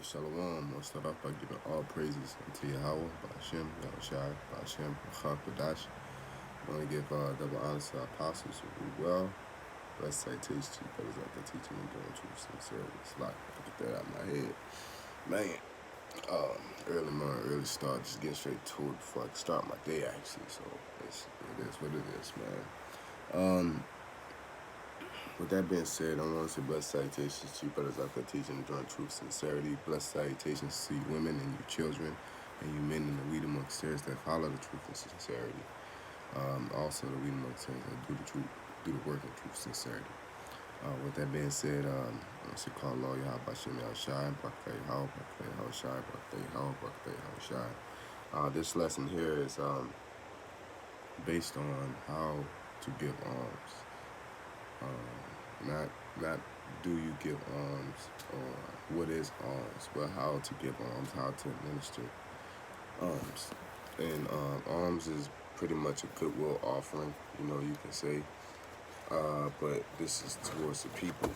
Shalom. I'll start off by giving all praises unto Yahweh, Ba'ashem, Yahushai, Ba'ashem, B'chak, B'dash. I want to give double honors to our apostles who do well. Blessed citation to you brothers out there teaching and doing truth, sincerity. It's like, get that out of my head. Man, early morning, early start, just getting straight to it before I can start my day, actually. So, it is what it is, man. With that being said, I want to say blessed salutations to you brothers out there teaching and doing truth, sincerity. Blessed salutations to you women and you children and you men in the wheat amongst tares that follow the truth and sincerity. Also the wheat amongst tares that do the truth, do the work in truth, sincerity. With that being said, I should call Lord Yahweh Bashim Yahushai, Brakatay Yahweh, Brakatay Yahushai, Brakatay Yahweh, Brakatay Yahushai. This lesson here is based on how to give alms. Not do you give alms or what is alms, but how to give alms, how to administer alms. And alms is pretty much a goodwill offering, you can say. But this is towards the people,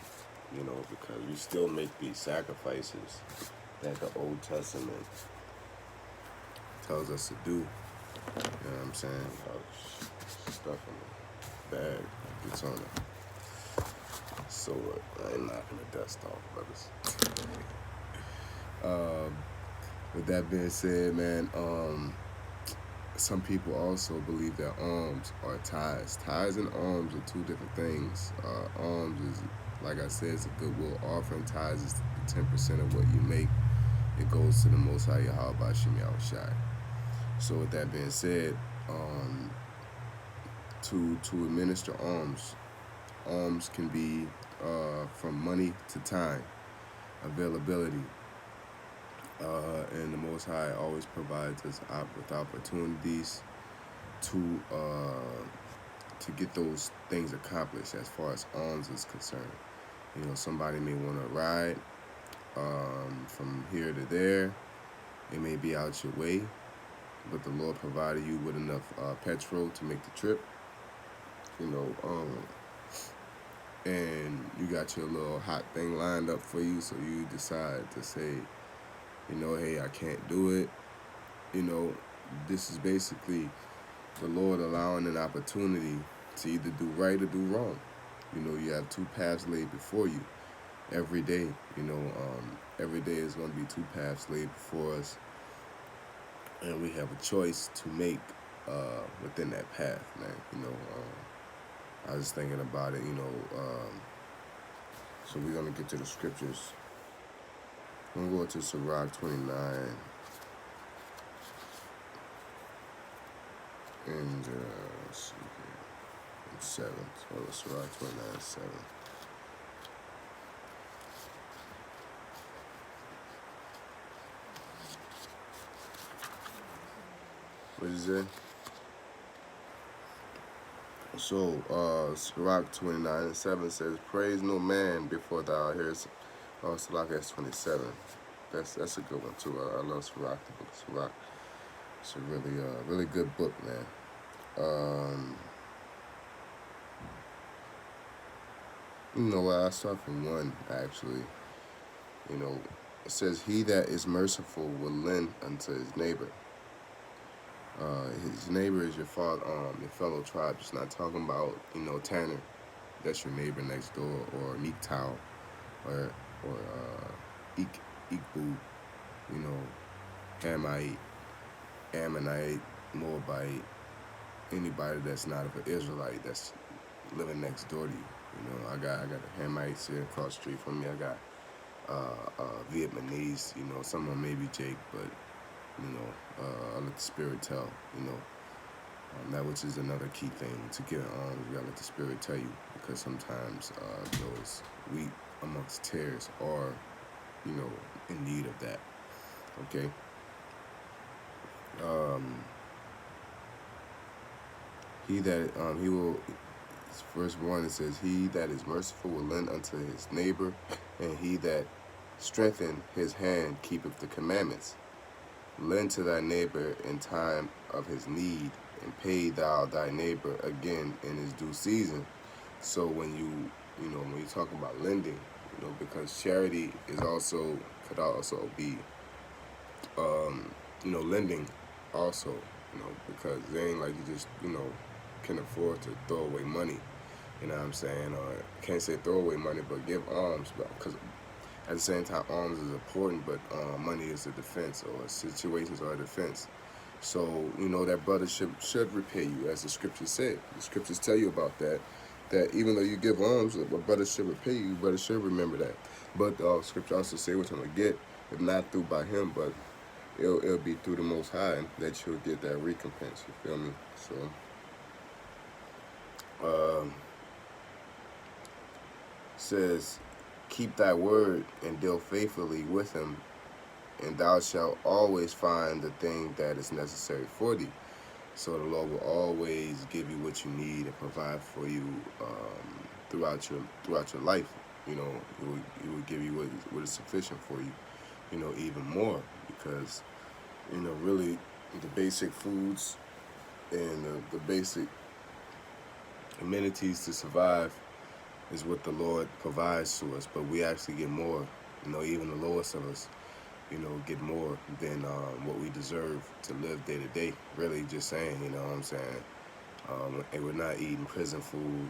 because we still make these sacrifices that the Old Testament tells us to do. You know what I'm saying? Stuff in the bag gets on it. So I ain't knocking the dust off, brothers. With that being said, man, some people also believe that alms are tithes. Tithes and alms are two different things. Alms is, like I said, it's a goodwill offering. Tithes is 10% of what you make. It goes to the Most High Yahweh Bashim Yahushai. So with that being said, to administer alms can be from money to time, availability, and the Most High always provides us with opportunities to get those things accomplished as far as alms is concerned. Somebody may want to ride from here to there. It may be out your way, but the Lord provided you with enough petrol to make the trip. And you got your little hot thing lined up for you, so you decide to say, hey, I can't do it. This is basically the Lord allowing an opportunity to either do right or do wrong. You have two paths laid before you every day. Every day is going to be two paths laid before us, and we have a choice to make within that path, man. I was thinking about it, so we're going to get to the scriptures. I'm going to Sirach 29 and 7. So Sirach 29 7. What is it? So, Sirach 29 and 7 says, praise no man before thou hearest. Sirach S 27. That's a good one too. I love Sirach, the book of Sirach. It's a really good book, man. I start from 1 actually. It says, he that is merciful will lend unto his neighbor. His neighbor is your father, your fellow tribe. Just not talking about, Tanner. That's your neighbor next door, or Meektow, or Ikbu, Hamite, Ammonite, Moabite, anybody that's not of an Israelite that's living next door to you. I got the Hamites here across the street from me. I got Vietnamese, some of them may be Jake, but I let the Spirit tell, that which is another key thing to get on. You gotta let the Spirit tell you, because sometimes those wheat amongst tares are, in need of that. Okay. He will. Verse 1, it says, he that is merciful will lend unto his neighbor, and he that strengthen his hand keepeth the commandments. Lend to thy neighbor in time of his need, and pay thou thy neighbor again in his due season. So when you talk about lending, because charity is also could also be, lending also, because it ain't like you just, can afford to throw away money. You know what I'm saying? Or can't say throw away money, but give alms. Because at the same time, alms is important, but money is a defense, or situations are a defense. So that brother should repay you, as the scriptures say. The scriptures tell you about that. That even though you give alms, a brother should repay you. Brother should remember that. But scripture also say what I'm gonna get, if not through by him, but it'll be through the Most High that you'll get that recompense. You feel me? So, says, keep thy word and deal faithfully with him, and thou shalt always find the thing that is necessary for thee. So the Lord will always give you what you need and provide for you throughout your life. He will give you what is sufficient for you. Even more, because really the basic foods and the basic amenities to survive is what the Lord provides to us. But we actually get more. Even the lowest of us, get more than what we deserve to live day to day. Really, just saying, you know what I'm saying? And we're not eating prison food.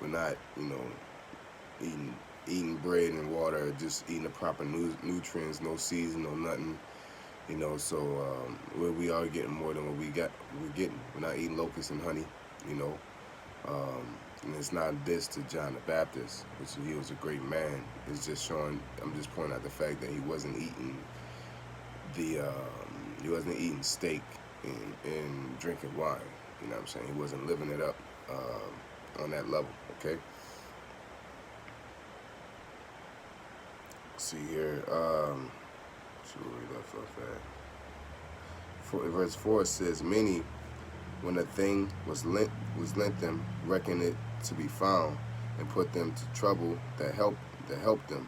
We're not, eating bread and water, just eating the proper nutrients, no season, no nothing. So we are getting more than what we're getting. We're not eating locusts and honey, and it's not this to John the Baptist, which he was a great man. It's just showing. I'm just pointing out the fact that he wasn't eating steak and drinking wine. You know what I'm saying? He wasn't living it up on that level. Okay. See here. See where we left off at. Verse 4 says, "Many, when a thing was lent them, reckon it to be found, and put them to trouble that help them.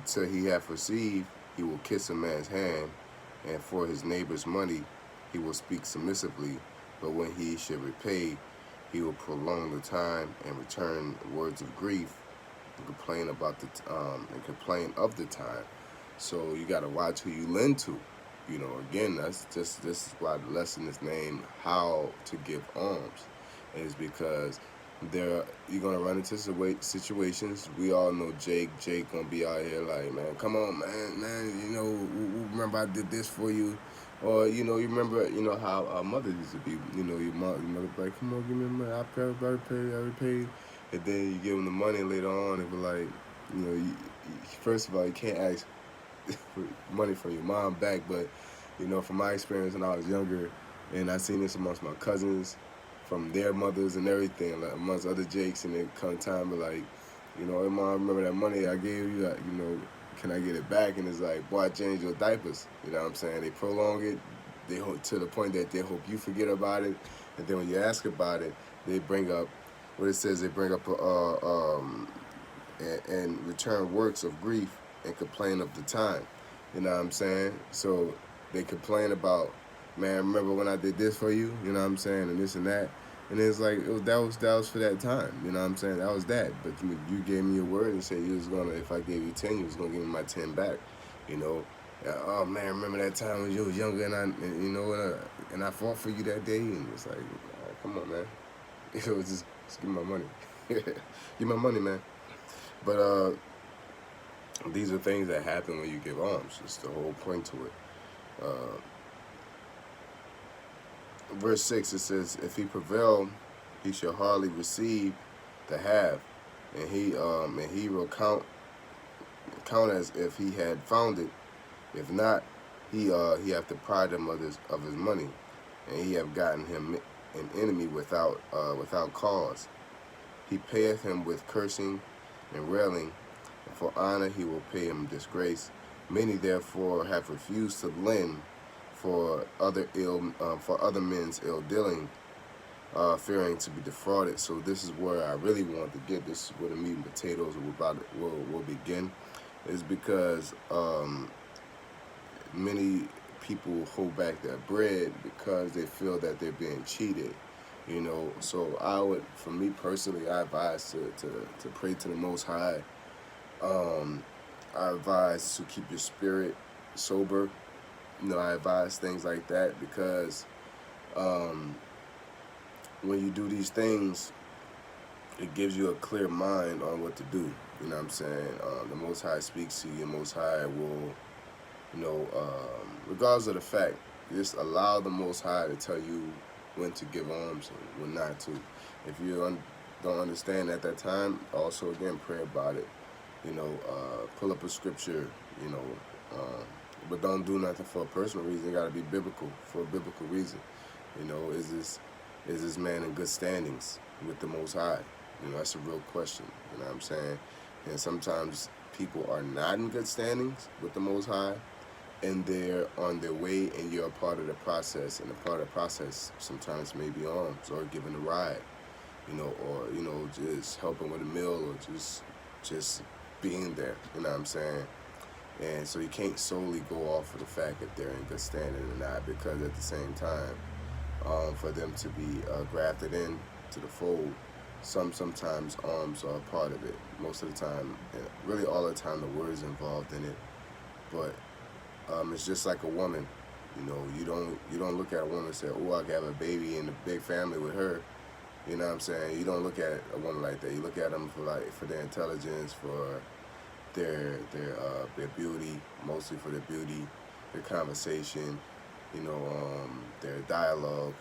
Till he hath received, he will kiss a man's hand, and for his neighbor's money he will speak submissively. But when he should repay, he will prolong the time and return words of grief, and complain of the time." So you gotta watch who you lend to. Again, this is why the lesson is named "How to Give Alms," is because you're gonna run into situations. We all know Jake gonna be out here like, man, come on, man, remember I did this for you, or you remember how our mother used to be. Your mother be like, come on, give me money, I repay, and then you give them the money, and later on they be like, first of all, you can't ask money from your mom back, but from my experience when I was younger, and I seen this amongst my cousins, from their mothers and everything, like amongst other Jakes, and it come time to like, hey mom, remember that money I gave you? Can I get it back? And it's like, boy, I changed your diapers. You know what I'm saying? They prolong it. They hope to the point that they hope you forget about it, and then when you ask about it, they bring up what it says. They bring up and return works of grief and complain of the time. You know what I'm saying? So they complain about, man, remember when I did this for you? You know what I'm saying? And this and that. And it's like, that was for that time. You know what I'm saying? That was that. But you gave me your word and said you was gonna, if I gave you 10, you was gonna give me my 10 back. Oh man, remember that time when you was younger and I fought for you that day? And it's like, come on, man. Just give me my money. Give me my money, man. But these are things that happen when you give alms. It's the whole point to it. Verse 6, it says, "If he prevail, he shall hardly receive the half, and he will count as if he had found it. If not, he have to pride him of his money, and he have gotten him an enemy without cause. He payeth him with cursing and railing, and for honor he will pay him disgrace. Many therefore have refused to lend for other men's ill dealing, fearing to be defrauded." So this is where I really want to get. This is where the meat and potatoes will begin, is because many people hold back their bread because they feel that they're being cheated. So for me personally, I advise to pray to the Most High, I advise to keep your spirit sober. I advise things like that because um, when you do these things, it gives you a clear mind on what to do. You know what I'm saying? The Most High speaks to you. The Most High will, regardless of the fact, just allow the Most High to tell you when to give alms and when not to. If you don't understand at that time, also again pray about it. Pull up a scripture. You know, uh, but don't do nothing for a personal reason. It got to be biblical for a biblical reason. Is this man in good standings with the Most High? That's a real question. You know what I'm saying? And sometimes people are not in good standings with the Most High, and they're on their way, and you're a part of the process. And a part of the process sometimes may be alms or giving a ride, or just helping with a meal or just being there. You know what I'm saying? And so you can't solely go off of the fact if they're in good standing or not, because at the same time, for them to be grafted in to the fold, sometimes alms are a part of it. Most of the time, really all the time, the word is involved in it. But it's just like a woman. You don't look at a woman and say, "Oh, I can have a baby and a big family with her." You know what I'm saying? You don't look at a woman like that. You look at them for their intelligence, for their beauty, mostly for their beauty, their conversation, their dialogue.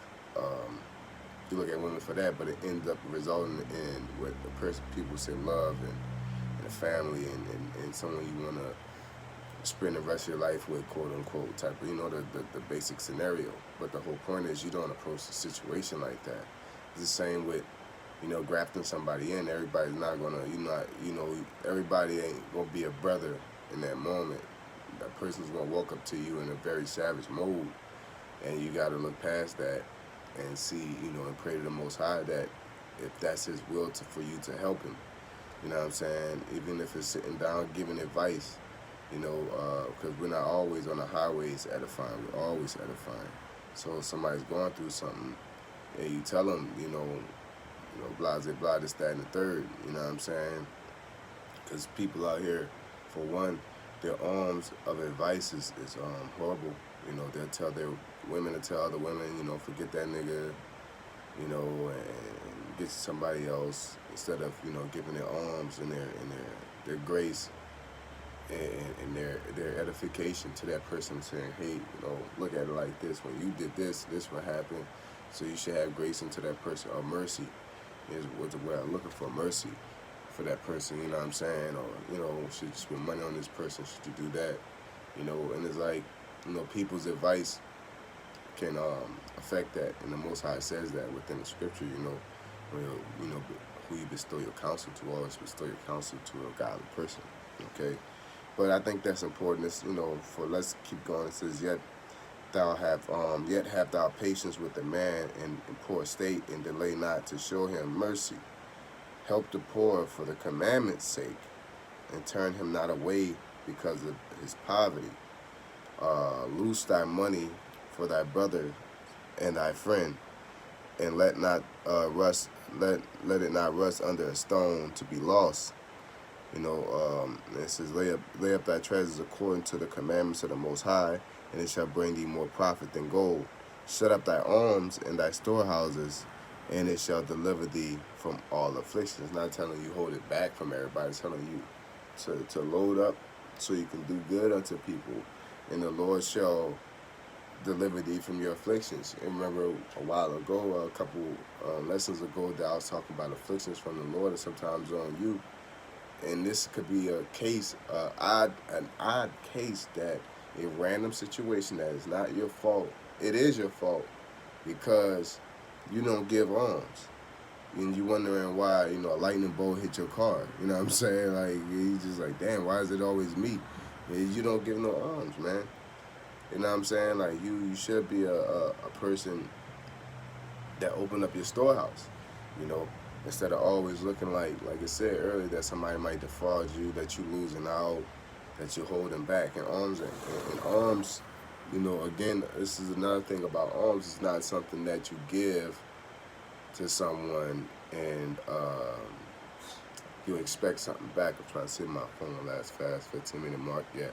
You look at women for that, but it ends up resulting in what the person people say love and a family and someone you want to spend the rest of your life with, quote unquote, type of, the basic scenario. But the whole point is you don't approach the situation like that. It's the same with, grafting somebody in. Everybody's not gonna, everybody ain't gonna be a brother in that moment. That person's gonna walk up to you in a very savage mode, and you gotta look past that and see, and pray to the Most High that if that's His will for you to help him. You know what I'm saying? Even if it's sitting down giving advice, because we're not always on the highways edifying. We're always edifying. So if somebody's going through something, and you tell them, blah, blah, this, that, and the third. You know what I'm saying? Because people out here, for one, their alms of advice is horrible. They'll tell their women to tell other women, forget that nigga, and get somebody else instead of, giving their alms and their grace and their edification to that person, saying, hey, look at it like this. When you did this what happened. So you should have grace into that person, or mercy is what the word I'm looking for, mercy for that person, you know what I'm saying? Or, should you spend money on this person? Should you do that? And it's like, people's advice can affect that. And the Most High says that within the scripture, who you bestow your counsel to, always bestow your counsel to a godly person, okay? But I think that's important. It's, let's keep going. It says, yet have thou patience with the man in poor state, and delay not to show him mercy. Help the poor for the commandment's sake, and turn him not away because of his poverty. Loose thy money for thy brother and thy friend, and let it not rust under a stone to be lost. It says, lay up thy treasures according to the commandments of the Most High, and it shall bring thee more profit than gold. Shut up thy alms in thy storehouses, and it shall deliver thee from all afflictions. It's not telling you hold it back from everybody. It's telling you to load up so you can do good unto people, and the Lord shall deliver thee from your afflictions. And remember a while ago, a couple lessons ago, that I was talking about afflictions from the Lord, and sometimes on you. And this could be a case, an odd case, that a random situation that is not your fault. It is your fault because you don't give alms. And you wondering why, a lightning bolt hit your car. You know what I'm saying? Like, you just like, damn, why is it always me? You don't give no alms, man. You know what I'm saying? Like, you should be a person that open up your storehouse, instead of always looking like I said earlier, that somebody might defraud you, that you losing out, that you're holding back. And alms, again, this is another thing about alms. It's not something that you give to someone and you expect something back. I'm trying to see my phone the last fast 15-minute mark. Yeah.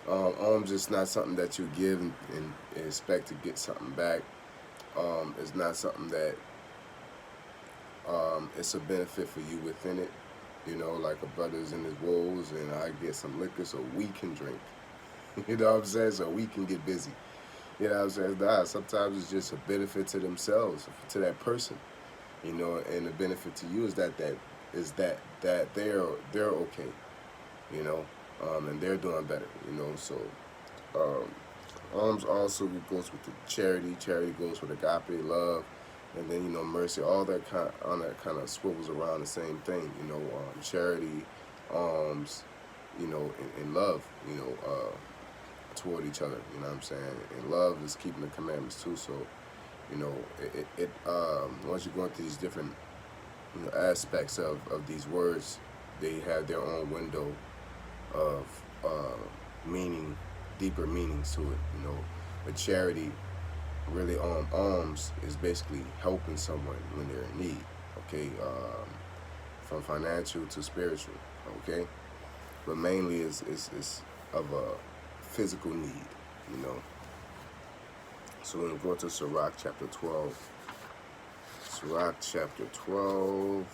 Alms is not something that you give and expect to get something back. It's not something that it's a benefit for you within it. You know, like a brother's in his woes and I get some liquor so we can drink. You know what I'm saying? So we can get busy. You know what I'm saying? Nah, sometimes it's just a benefit to themselves, to that person. You know, and the benefit to you is that they're okay. You know, and they're doing better. You know, so um, alms also goes with the charity. Charity goes with agape love, and then mercy. All that kind of swivels around the same thing. Charity, alms, and love. Toward each other. You know what I'm saying? And love is keeping the commandments too. So once you go into these different aspects of these words, they have their own window of meaning, deeper meanings to it. But charity, really, alms is basically helping someone when they're in need. Okay, from financial to spiritual. Okay, but mainly is of a physical need. You know. So we're gonna go to Sirach chapter 12. Sirach chapter 12.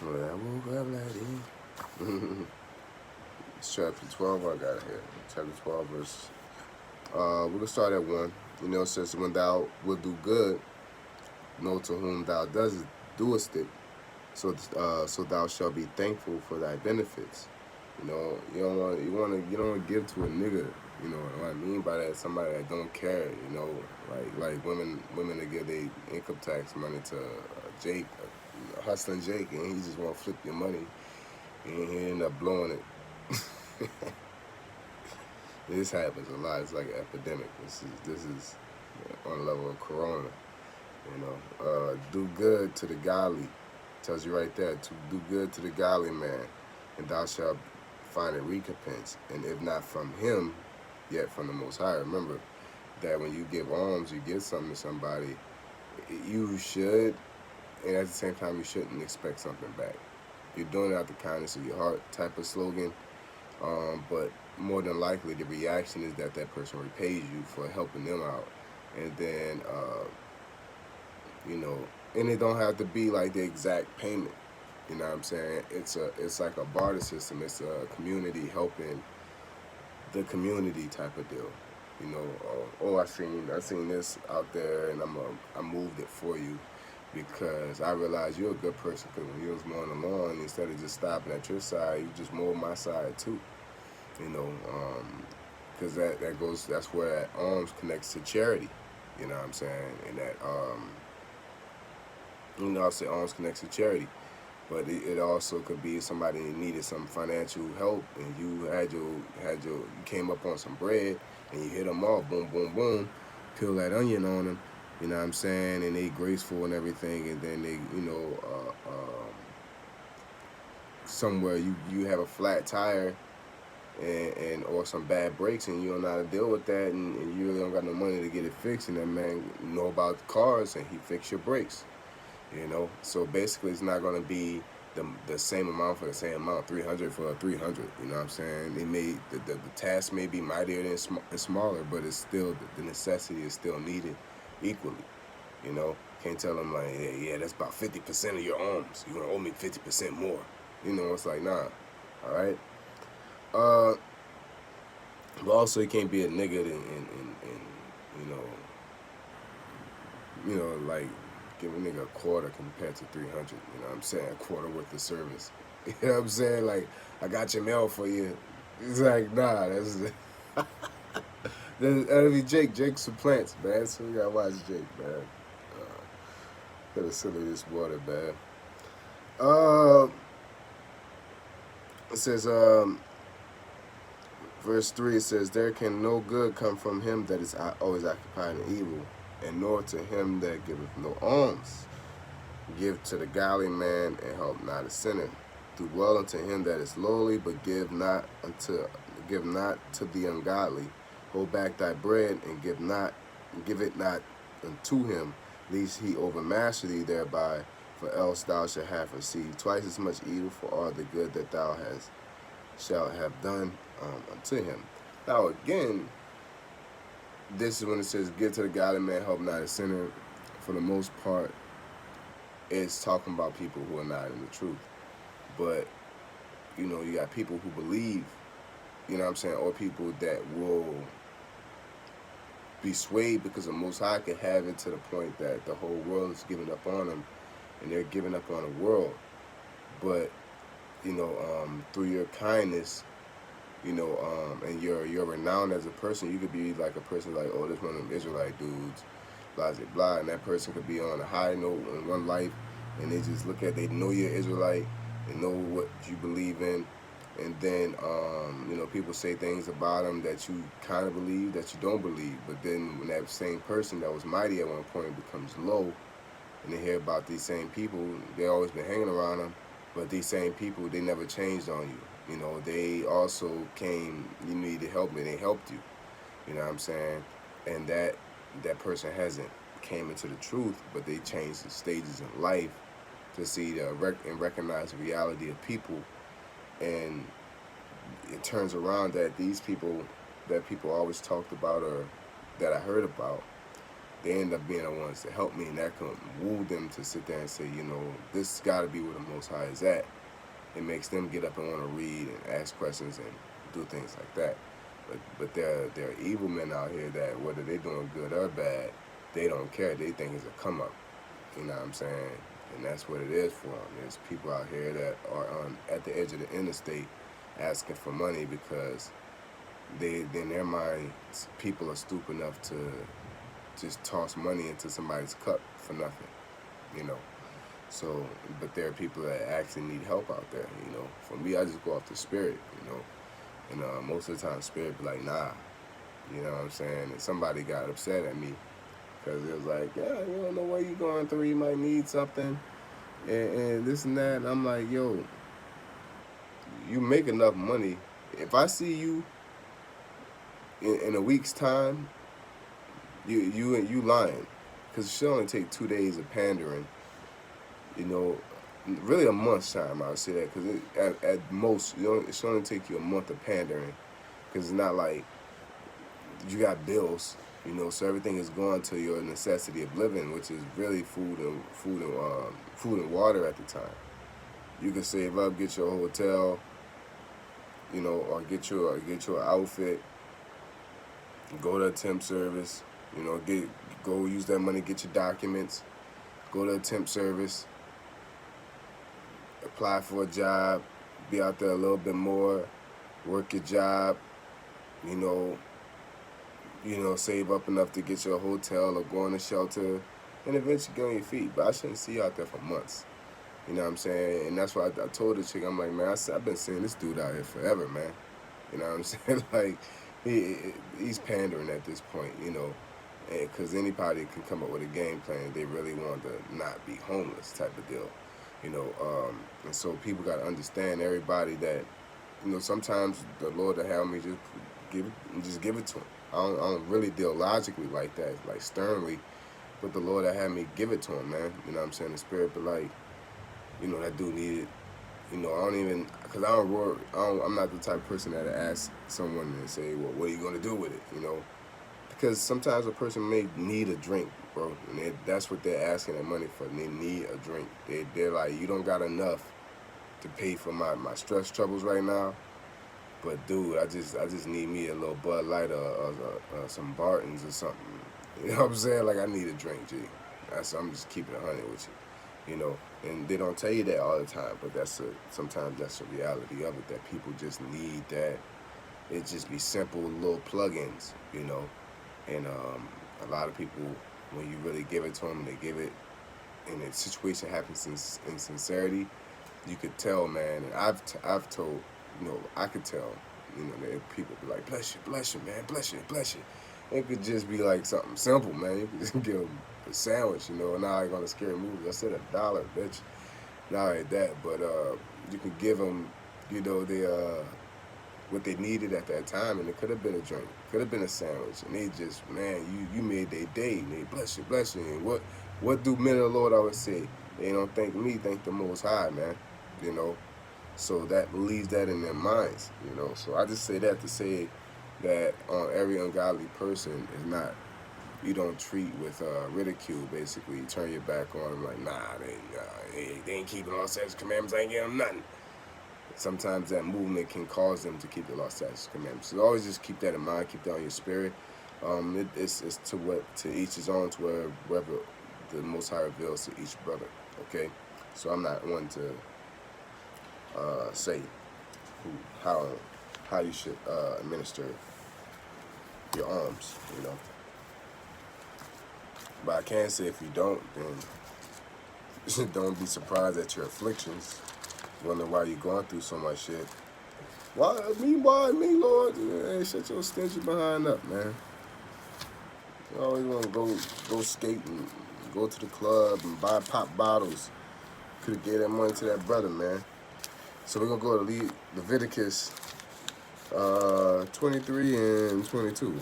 Well, I woke up like this. It's chapter 12, I got it here. Chapter 12, verse. We're going to start at 1. It says, when thou wilt do good, know to whom thou doest it, so thou shalt be thankful for thy benefits. You don't want to give to a nigga. You know what I mean by that? Somebody that don't care. Like women that give their income tax money to Jake, hustling Jake, and he just want to flip your money, and he end up blowing it. This happens a lot. It's like an epidemic. This is on the level of corona. Do good to the godly. Tells you right there to do good to the godly man, and thou shalt find a recompense. And if not from him, yet from the Most High. Remember that when you give alms, you give something to somebody. You should, and at the same time, you shouldn't expect something back. You're doing it out the kindness of your heart, type of slogan. But more than likely, the reaction is that person repays you for helping them out, and then and it don't have to be like the exact payment. You know what I'm saying? It's like a barter system. It's a community helping the community type of deal. I seen this out there, and I moved it for you because I realized you're a good person. Because when you was mowing the lawn, instead of just stopping at your side, you just mowed my side too. Because that's where that alms connects to charity. You know what I'm saying? And that I say alms connects to charity. But it also could be somebody that needed some financial help, and you came up on some bread, and you hit them off, boom, boom, boom, peel that onion on them, you know what I'm saying, and they graceful and everything, and then they, somewhere you have a flat tire, and or some bad brakes, and you don't know how to deal with that, and you really don't got no money to get it fixed, and that man know about cars, and he fix your brakes. So basically it's not going to be the same amount for the same amount, 300 for a 300. You know what I'm saying? The task may be mightier than smaller, but it's still the necessity is still needed equally. Can't tell them like, yeah, that's about 50% of your alms. You're gonna owe me 50% more. It's like, nah. All right. But also you can't be a nigga and like, give a nigga a quarter compared to 300. You know what I'm saying? A quarter worth of service. You know what I'm saying? Like, I got your mail for you. It's like, nah, that'll be Jake. Jake supplants, man. So we gotta watch Jake, man. Gotta silly this water, man. It says, verse 3, it says, there can no good come from him that is always occupied in evil, and nor to him that giveth no alms. Give to the godly man, and help not a sinner. Do well unto him that is lowly, but give not to the ungodly. Hold back thy bread, and give it not unto him Least he overmaster thee thereby, for else thou shalt have received twice as much evil for all the good that thou hast shalt have done unto him. Now again, this is when it says, "Give to the godly man, help not a sinner." For the most part, it's talking about people who are not in the truth. But you got people who believe, you know what I'm saying, or people that will be swayed because the Most High can have it to the point that the whole world is giving up on them, and they're giving up on the world. But through your kindness, and you're renowned as a person, you could be like a person like, oh, this one of them Israelite dudes, blah blah blah, and that person could be on a high note in one life, and they know you're Israelite, they know what you believe in, and then people say things about them that you kind of believe that you don't believe, but then when that same person that was mighty at one point becomes low, and they hear about these same people, they always been hanging around them, but these same people, they never changed on you. They also came, you needed help, and they helped you. You know what I'm saying? And that person hasn't came into the truth, but they changed the stages in life to see and recognize the reality of people. And it turns around that these people that people always talked about, or that I heard about, they end up being the ones to help me, and that can woo them to sit there and say, this got to be where the Most High is at. It makes them get up and want to read and ask questions and do things like that. But there are evil men out here that whether they're doing good or bad, they don't care. They think it's a come up. You know what I'm saying? And that's what it is for them. There's people out here that are at the edge of the interstate asking for money because in their minds, people are stupid enough to just toss money into somebody's cup for nothing, So, but there are people that actually need help out there, For me, I just go off the spirit, And most of the time, spirit be like, nah, you know what I'm saying? And somebody got upset at me because it was like, yeah, you don't know what you're going through. You might need something, and this and that. And I'm like, yo, you make enough money. If I see you in a week's time, you lying, because it should only take 2 days of pandering. Really a month's time, I would say that, because at most, it should only take you a month of pandering, because it's not like you got bills, so everything is going to your necessity of living, which is really food and water at the time. You can save up, get your hotel, or get your outfit, go to a temp service, go use that money, get your documents, go to a temp service, apply for a job, be out there a little bit more, work your job, save up enough to get your hotel or go on a shelter, and eventually get on your feet. But I shouldn't see you out there for months. You know what I'm saying? And that's why I told the chick, I'm like, man, I've been seeing this dude out here forever, man. You know what I'm saying? Like, he's pandering at this point, because anybody can come up with a game plan. They really want to not be homeless type of deal, and so people got to understand, everybody, that, sometimes the Lord will have me just give it to him. I don't really deal logically like that, like sternly, but the Lord will have me give it to him, man. You know what I'm saying? The spirit, but like, that dude needed. I don't even, because I'm not the type of person that asks someone and say, well, what are you going to do with it, Because sometimes a person may need a drink, bro, and that's what they're asking that money for. They need a drink. They're like, you don't got enough to pay for my stress troubles right now, but dude, I just need me a little Bud Light or some Bartons or something. You know what I'm saying? Like, I need a drink, G. I'm just keeping it 100 with you. And they don't tell you that all the time, but sometimes that's the reality of it, that people just need that. It just be simple little plugins, and a lot of people, when you really give it to them and they give it, and the situation happens in sincerity, you could tell, man. And I've told, I could tell, that people be like, bless you, man, bless you. It could just be like something simple, man. You could just give them a sandwich, and now like on a scary movie, I said $1, bitch. Not like that, but you could give them, what they needed at that time, and it could have been a drink, could have been a sandwich, and they just, man, you made their day, and they bless you, and what What do men of the Lord always say? They don't thank me, thank the Most High, man. You know, so that leaves that in their minds. You know, so I just say that to say that every ungodly person is not. You don't treat with ridicule. Basically, you turn your back on them like, nah, they ain't keeping all six commandments. I ain't getting them nothing. Sometimes that movement can cause them to keep the law, statutes, commandments. So always just keep that in mind. Keep that on your spirit. It's to each his own, to wherever the Most High reveals to each brother. Okay, so I'm not one to say who, how you should administer your alms. You know, but I can say if you don't, then don't be surprised at your afflictions. Wonder why you're going through so much shit. Why me, Lord? Hey, shut your stingy behind up, man. You always want to go skate and go to the club and buy pop bottles. Could have gave that money to that brother, man. So we're gonna go to Leviticus 23 and 22.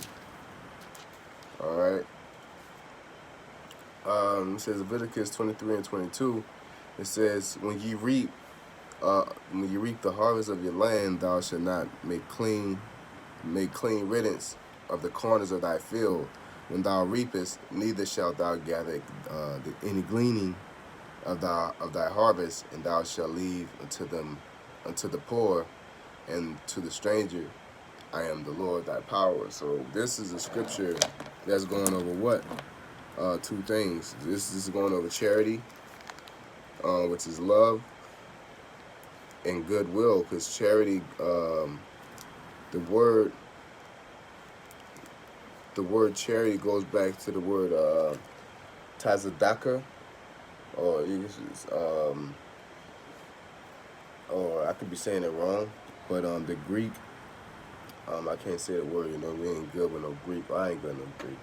All right. It says Leviticus 23 and 22. It says, when you reap the harvest of your land, thou shalt not make clean riddance of the corners of thy field. When thou reapest, neither shalt thou gather any gleaning of thy harvest, and thou shalt leave unto the poor and to the stranger. I am the Lord thy power. So this is a scripture that's going over what? Two things. This is going over charity, which is love, and goodwill. Because charity, the word charity goes back to the word tazadaka, or or I could be saying it wrong, but the Greek, I can't say the word. You know, we ain't good with no Greek. I ain't good with no Greek.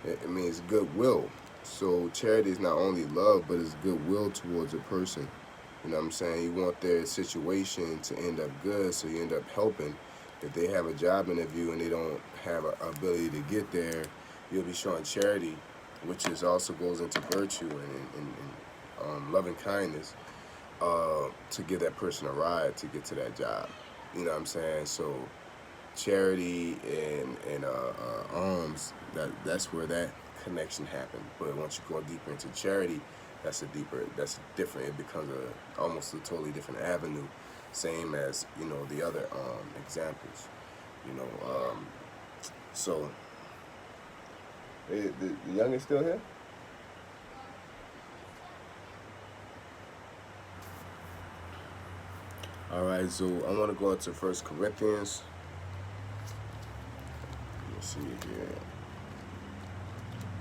It means goodwill. So charity is not only love, but it's goodwill towards a person. You know what I'm saying? You want their situation to end up good, so you end up helping. If they have a job interview and they don't have an ability to get there, you'll be showing charity, which is also goes into virtue and loving kindness, to give that person a ride to get to that job. You know what I'm saying? So charity and alms, that's where that connection happened. But once you go deeper into charity, that's different. It becomes almost a totally different avenue. Same as, you know, the other examples. You know, so the youngest still here? All right, so I want to go into 1 Corinthians. Let's see here.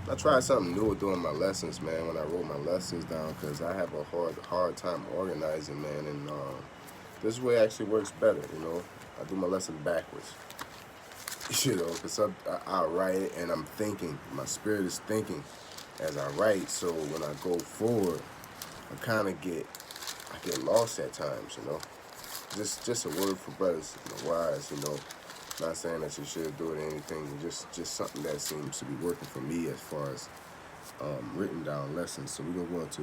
I tried something new doing my lessons, man, when I wrote my lessons down, because I have a hard time organizing, man, and this way actually works better, you know. I do my lesson backwards, you know, because I write it and I'm thinking. My spirit is thinking as I write, so when I go forward, I get lost at times, you know. Just a word for brothers, you know, wise, you know. Not saying that you should do it or anything, just something that seems to be working for me as far as written down lessons. So we're going to go into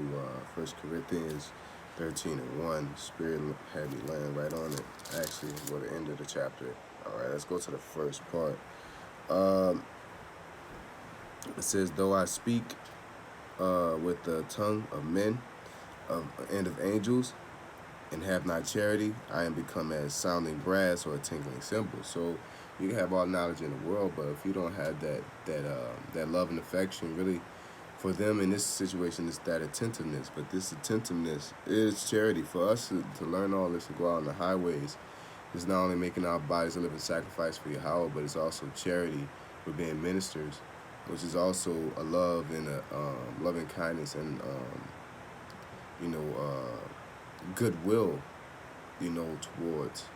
1 Corinthians 13 and 1. Spirit had me land right on it. Actually, we're at the end of the chapter. All right, let's go to the first part. It says, though I speak with the tongue of men and of angels, and have not charity, I am become as sounding brass or a tinkling cymbal. So you can have all knowledge in the world, but if you don't have that love and affection, really, for them in this situation, it's that attentiveness. But this attentiveness is charity. For us to learn all this and go out on the highways, is not only making our bodies a living sacrifice for Yahweh, but it's also charity. We're being ministers, which is also a love and a loving kindness and you know, goodwill, you know, towards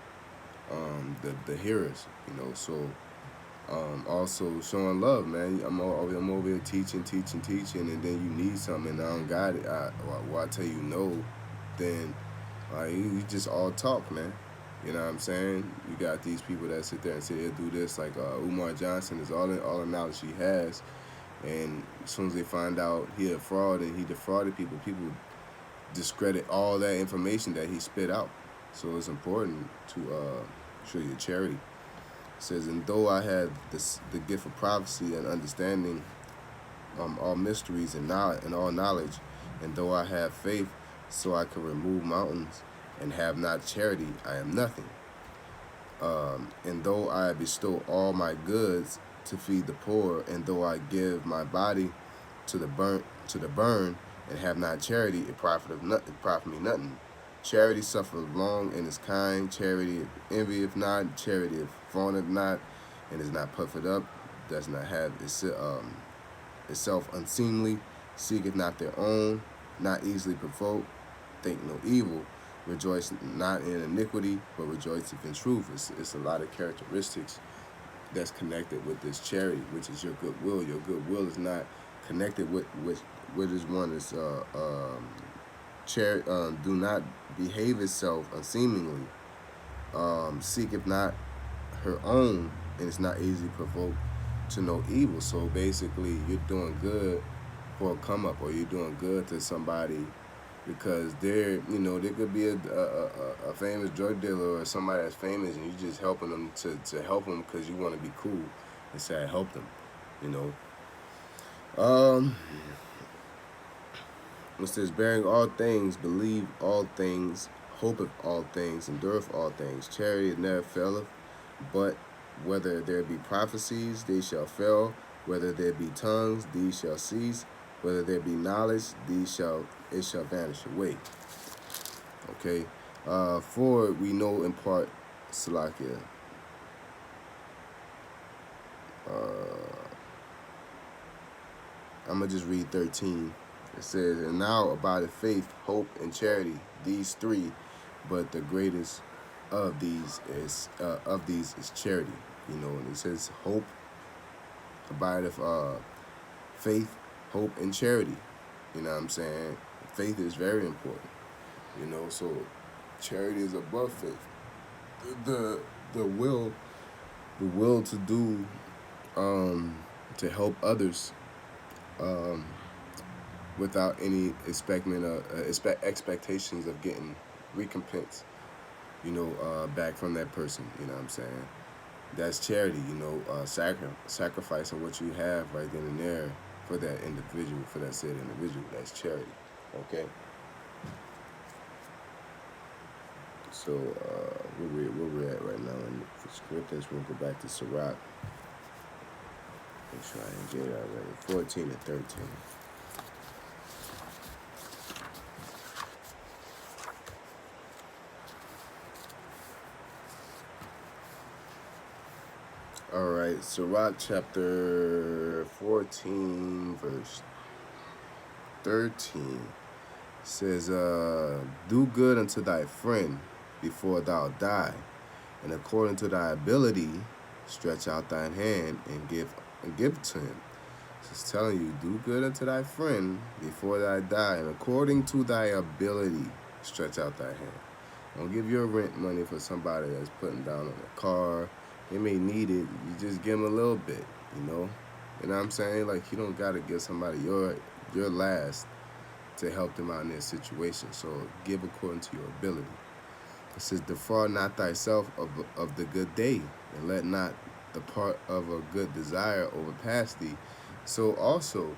the hearers, you know. So also showing love, man. I'm over here teaching, and then you need something and I don't got it. I tell you no, then you just all talk, man. You know what I'm saying? You got these people that sit there and say they'll do this, like Umar Johnson is all the knowledge he has. And as soon as they find out he a fraud and he defrauded people, people discredit all that information that he spit out. So it's important to show your charity. It says, and though I had the gift of prophecy and understanding all mysteries and knowledge and all knowledge, and though I have faith so I can remove mountains and have not charity, I am nothing. And though I bestow all my goods to feed the poor, and though I give my body to the burn, and have not charity, it profit me nothing. Charity suffereth long and is kind. Charity envieth not. Charity vaunteth not, and is not puffed up. Does not have itself unseemly. Seeketh not their own. Not easily provoked. Think no evil. Rejoice not in iniquity, but rejoiceth in truth. It's a lot of characteristics that's connected with this charity, which is your goodwill. Your goodwill is not connected with what is one is do not behave itself unseemingly. Seeketh not her own, and is not easily provoked to no evil. So basically, you're doing good for a come up, or you're doing good to somebody because there could be a famous drug dealer or somebody that's famous, and you're just helping them to help them because you want to be cool and say I helped them, you know. It says, bearing all things, believe all things, hopeth all things, endureth all things. Charity never faileth, but whether there be prophecies, they shall fail. Whether there be tongues, these shall cease. Whether there be knowledge, it shall vanish away. Okay. For we know in part, Salakia. I'm going to just read 13. It says, and now abideth faith, hope, and charity, these three, but the greatest of these is charity. And it says hope, abideth faith, hope, and charity. You know what I'm saying? Faith is very important. So charity is above faith. The will to do to help others without any expectations of getting recompense, back from that person. You know what I'm saying? That's charity. Sacrificing what you have right then and there for that individual, for that said individual. That's charity. Okay. So where we're at right now in Corinthians, we'll go back to Sirach. Make sure I didn't get it already. 14 and 13. All right, Sirach chapter 14, verse 13 says, do good unto thy friend before thou die, and according to thy ability, stretch out thine hand and give to him. It's telling you, do good unto thy friend before thou die, and according to thy ability, stretch out thy hand. Don't give your rent money for somebody that's putting down on a car. They may need it. You just give them a little bit, You know what I'm saying? Like, you don't got to give somebody your last to help them out in their situation. So give according to your ability. It says, defraud not thyself of the good day, and let not the part of a good desire overpass thee. So also,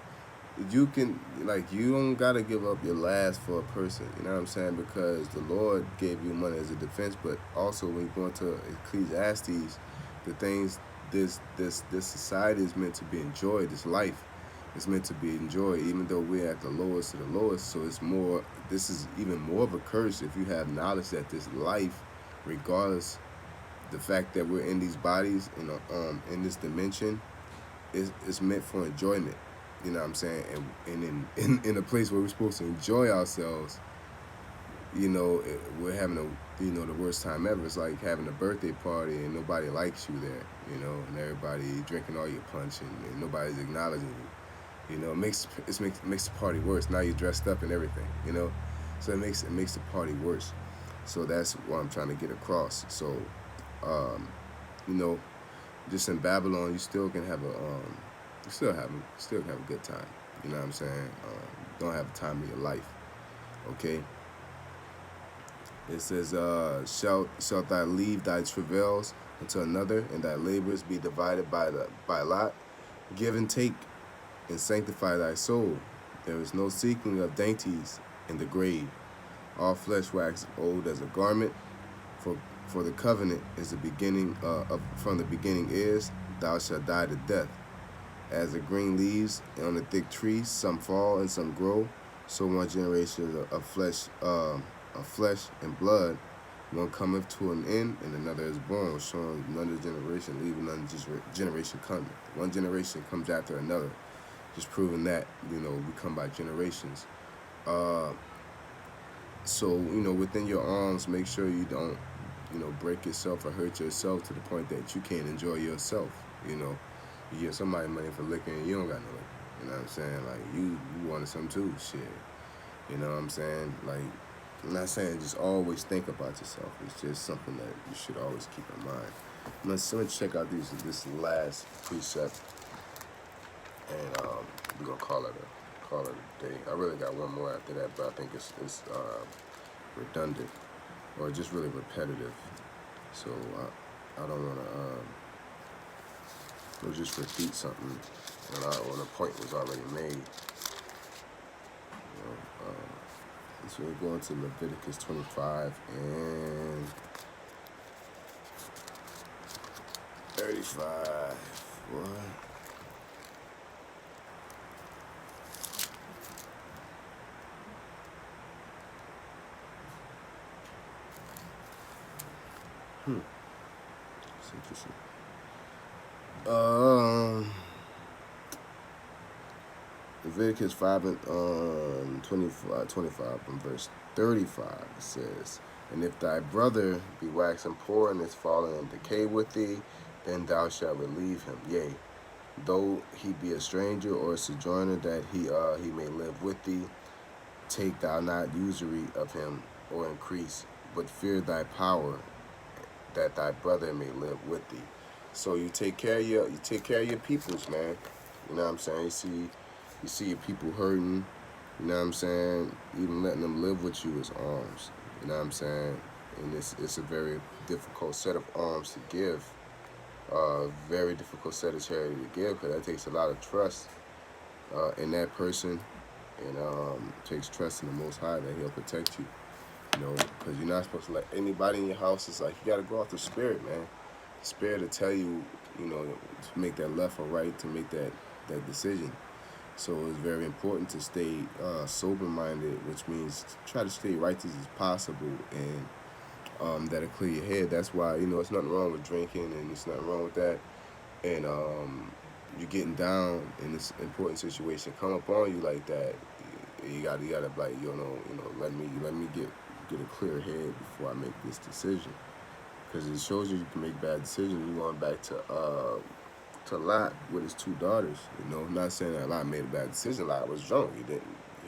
you don't got to give up your last for a person, you know what I'm saying? Because the Lord gave you money as a defense, but also when you go into Ecclesiastes, the things this society is meant to be enjoyed, this life is meant to be enjoyed, even though we're at the lowest of the lowest. So this is even more of a curse if you have knowledge that this life, regardless the fact that we're in these bodies, in this dimension, is meant for enjoyment. You know what I'm saying? And in a place where we're supposed to enjoy ourselves, we're having the worst time ever. It's like having a birthday party and nobody likes you there, and everybody drinking all your punch and nobody's acknowledging you. It makes the party worse. Now you're dressed up and everything, so it makes the party worse. So that's what I'm trying to get across. So, just in Babylon, you still can have still have a good time. You know what I'm saying? Don't have the time of your life. Okay. It says, shalt thou leave thy travails unto another, and thy labors be divided by lot? Give and take, and sanctify thy soul. There is no seeking of dainties in the grave. All flesh waxes old as a garment, for for the covenant is the beginning from the beginning is, thou shalt die to death. As the green leaves on a thick tree, some fall and some grow, so one generation of flesh and blood, one cometh to an end, and another is born, showing another generation leaving another generation coming. One generation comes after another, just proving that we come by generations. Uh, so within your arms, make sure you don't break yourself or hurt yourself to the point that you can't enjoy yourself. You give somebody money for liquor and you don't got no liquor. You know what I'm saying? Like you wanted some too, shit. You know what I'm saying? Like, I'm not saying just always think about yourself. It's just something that you should always keep in mind. Let's check out this last precept, and we're gonna call it a day. I really got one more after that, but I think it's redundant or just really repetitive. So I don't want to just repeat something when a point was already made. So we're going to Leviticus 25 and 35. What? It's interesting. Leviticus 5 and 25 and verse 35 says, and if thy brother be waxen poor and is fallen in decay with thee, then thou shalt relieve him. Yea, though he be a stranger or a sojourner, that he may live with thee, take thou not usury of him or increase, but fear thy power, that thy brother may live with thee. So you take care of your peoples, man. You know what I'm saying? You see your people hurting. You know what I'm saying? Even letting them live with you is alms. You know what I'm saying? And it's a very difficult set of alms to give. Very difficult set of charity to give, because that takes a lot of trust in that person, and takes trust in the Most High that He'll protect you. Because you're not supposed to let anybody in your house. It's like you got to go off the spirit, man. The spirit to tell you, to make that left or right, to make that decision. So it's very important to stay sober-minded, which means try to stay righteous as possible, and that'll clear your head. That's why it's nothing wrong with drinking, and it's nothing wrong with that. And you're getting down in this important situation come up on you like that. You gotta like let me get a clear head before I make this decision, because it shows you can make bad decisions. You're going back to Lot with his two daughters. Not saying that Lot made a bad decision. Lot was drunk. He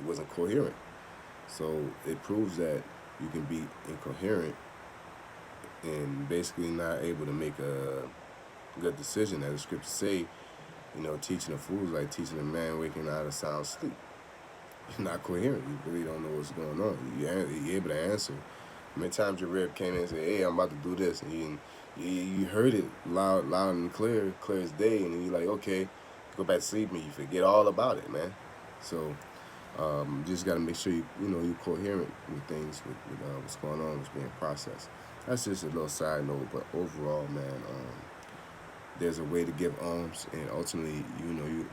wasn't coherent. So it proves that you can be incoherent and basically not able to make a good decision. As the scriptures say, teaching a fool is like teaching a man waking out of sound sleep. You're not coherent. You really don't know what's going on. You're able to answer. How many times your rep came in and said, hey, I'm about to do this, and you heard it loud and clear as day, and then you're like, okay, go back to sleep, and you forget all about it, man. So just got to make sure you're coherent with things, with what's going on, what's being processed. That's just a little side note, but overall, man, there's a way to give alms, and ultimately,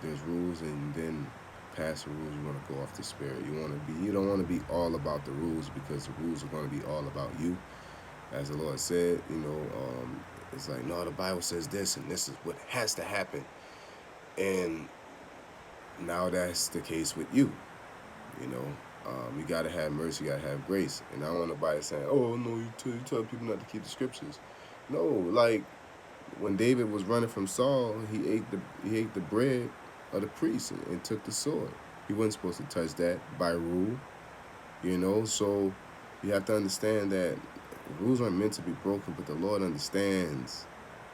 there's rules, and then past the rules, you want to go off the spirit. You don't want to be all about the rules, because the rules are going to be all about you. As the Lord said, it's like, no, the Bible says this, and this is what has to happen. And now that's the case with you. You got to have mercy, you got to have grace. And I don't want nobody saying, oh, no, you tell people not to keep the scriptures. No, like, when David was running from Saul, he ate the bread of the priest and took the sword. He wasn't supposed to touch that by rule. So you have to understand that rules aren't meant to be broken, but the Lord understands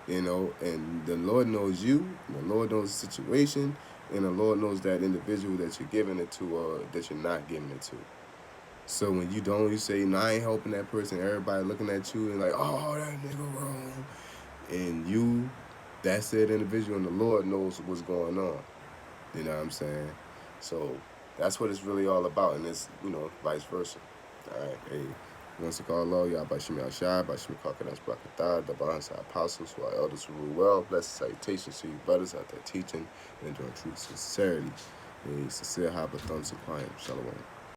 you know, and the Lord knows you, and the Lord knows the situation, and the Lord knows that individual that you're giving it to or that you're not giving it to. So when you don't, you say, no, I ain't helping that person. Everybody looking at you and like, oh, that nigga wrong. And you, that's that individual, and the Lord knows what's going on. You know what I'm saying? So that's what it's really all about, and it's, vice versa. All right, hey. Once again, Allah, Yah Bashim Yah Shai, Bashim Kakanas Brakatah, the balance of apostles who are elders who rule well. Blessed salutations to you brothers out there teaching and doing truth sincerity. A sincere Habathon Sequoia. Shalom.